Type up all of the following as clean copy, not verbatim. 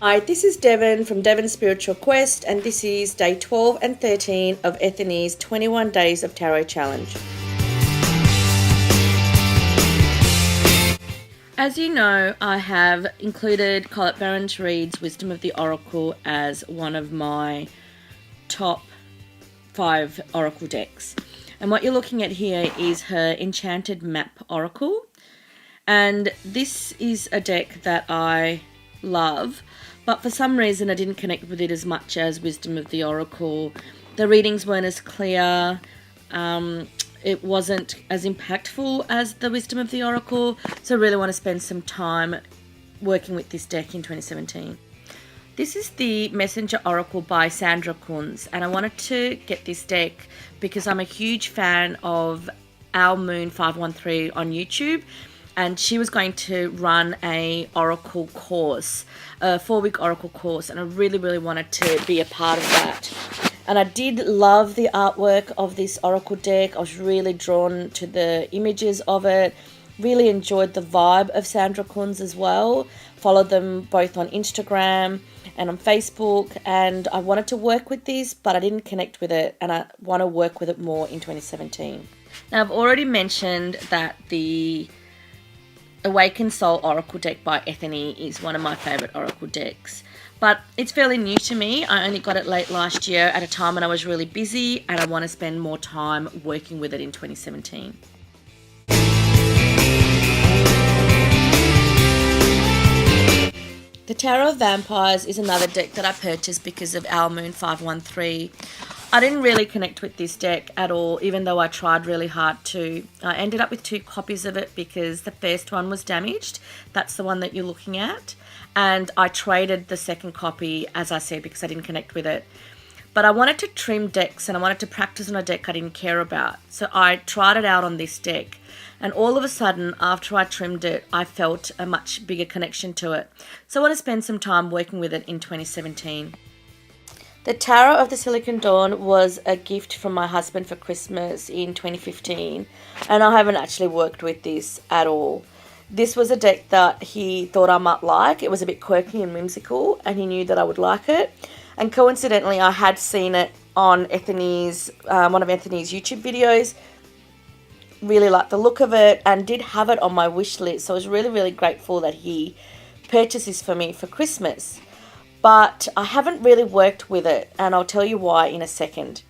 Hi, this is Devon from Devon's Spiritual Quest, and this is day 12 and 13 of Ethony's 21 Days of Tarot Challenge. As you know, I have included Colette Baron-Reid's Wisdom of the Oracle as one of my top 5 Oracle decks. And what you're looking at here is her Enchanted Map Oracle. And this is a deck that I love, but for some reason I didn't connect with it as much as Wisdom of the Oracle. The readings weren't as clear. It wasn't as impactful as the Wisdom of the Oracle, so I really want to spend some time working with this deck in 2017. This is the Messenger Oracle by Sandra Kunz, and I wanted to get this deck because I'm a huge fan of Our Moon 513 on YouTube, and she was going to run a Oracle course, a 4-week Oracle course, and I really wanted to be a part of that. And I did love the artwork of this Oracle deck. I was really drawn to the images of it. Really enjoyed the vibe of Sandra Kunz as well. Followed them both on Instagram and on Facebook. And I wanted to work with this, but I didn't connect with it. And I want to work with it more in 2017. Now, I've already mentioned that the Awakened Soul Oracle deck by Ethony is one of my favourite Oracle decks. But it's fairly new to me. I only got it late last year at a time when I was really busy, and I want to spend more time working with it in 2017. The Tarot of Vampires is another deck that I purchased because of Our Moon 513. I didn't really connect with this deck at all, even though I tried really hard to. I ended up with 2 copies of it because the first one was damaged. That's the one that you're looking at. And I traded the second copy, as I said, because I didn't connect with it. But I wanted to trim decks and I wanted to practice on a deck I didn't care about. So I tried it out on this deck. And all of a sudden, after I trimmed it, I felt a much bigger connection to it. So I want to spend some time working with it in 2017. The Tarot of the Silicon Dawn was a gift from my husband for Christmas in 2015. And I haven't actually worked with this at all. This was a deck that he thought I might like. It was a bit quirky and whimsical, and he knew that I would like it. And coincidentally, I had seen it on Ethony's, one of Ethony's YouTube videos. Really liked the look of it and did have it on my wish list. So I was really grateful that he purchased this for me for Christmas. But I haven't really worked with it, and I'll tell you why in a second.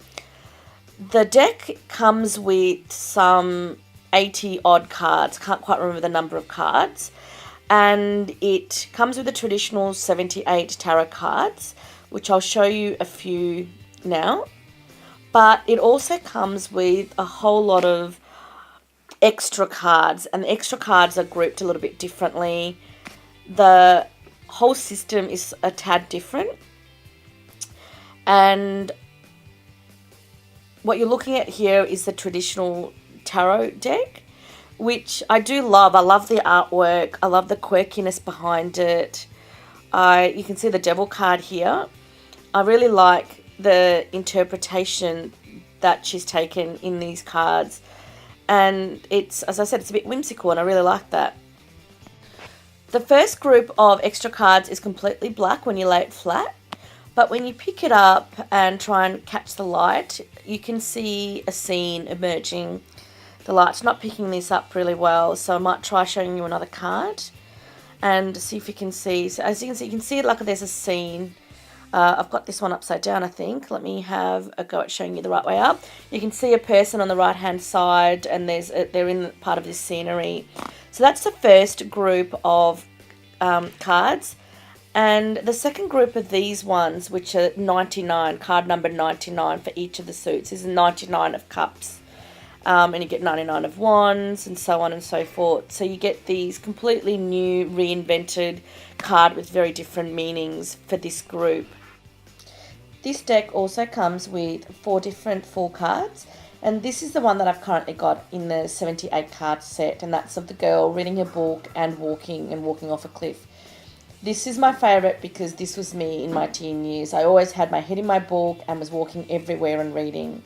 The deck comes with some 80 odd cards, can't quite remember the number of cards, and it comes with the traditional 78 tarot cards, which I'll show you a few now, but it also comes with a whole lot of extra cards, and the extra cards are grouped a little bit differently. The whole system is a tad different, and what you're looking at here is the traditional tarot deck, which I do love. I love the artwork. I love the quirkiness behind it. You can see the devil card here. I really like the interpretation that she's taken in these cards, and it's, as I said, it's a bit whimsical, and I really like that. The first group of extra cards is completely black when you lay it flat, but when you pick it up and try and catch the light, you can see a scene emerging. The light's not picking this up really well, so I might try showing you another card and see if you can see. So as you can see it like there's a scene. I've got this one upside down, I think. Let me have a go at showing you the right way up. You can see a person on the right hand side, and they're in part of this scenery. So that's the first group of cards. And the second group of these ones, which are 99, card number 99 for each of the suits, is 99 of cups. And you get 99 of wands, and so on and so forth. So you get these completely new, reinvented card with very different meanings for this group. This deck also comes with 4 different full cards, and this is the one that I've currently got in the 78 card set, and that's of the girl reading her book and walking off a cliff. This is my favourite because this was me in my teen years. I always had my head in my book and was walking everywhere and reading.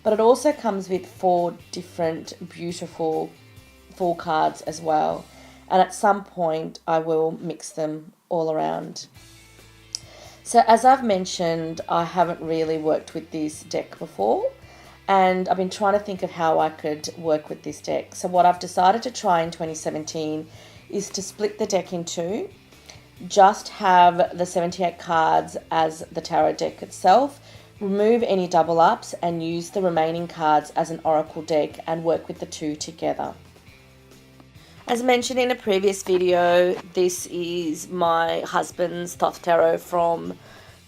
But it also comes with 4 different beautiful full cards as well. And at some point I will mix them all around. So as I've mentioned, I haven't really worked with this deck before, and I've been trying to think of how I could work with this deck. So what I've decided to try in 2017 is to split the deck in two, just have the 78 cards as the tarot deck itself, remove any double ups and use the remaining cards as an oracle deck and work with the two together. As mentioned in a previous video, this is my husband's Thoth Tarot from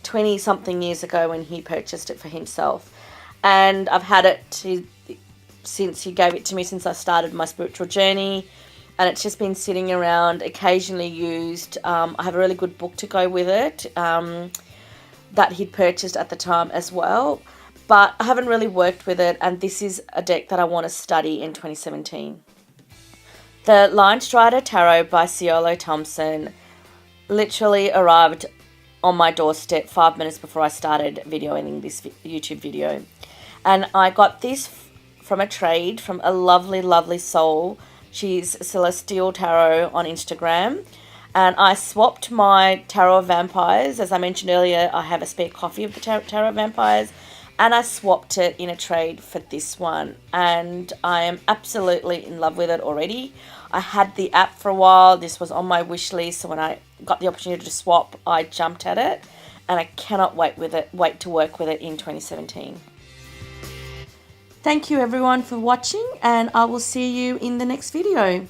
20 something years ago when he purchased it for himself. And I've had it since he gave it to me, since I started my spiritual journey. And it's just been sitting around, occasionally used. I have a really good book to go with it that he'd purchased at the time as well. But I haven't really worked with it, and this is a deck that I want to study in 2017. The Line Strider Tarot by Ciolo Thompson literally arrived on my doorstep 5 minutes before I started videoing this YouTube video. And I got this from a trade from a lovely, lovely soul. She's Celestial Tarot on Instagram. And I swapped my Tarot of Vampires. As I mentioned earlier, I have a spare copy of the Tarot of Vampires. And I swapped it in a trade for this one. And I am absolutely in love with it already. I had the app for a while. This was on my wish list. So when I got the opportunity to swap, I jumped at it. And I cannot wait to work with it in 2017. Thank you everyone for watching, and I will see you in the next video.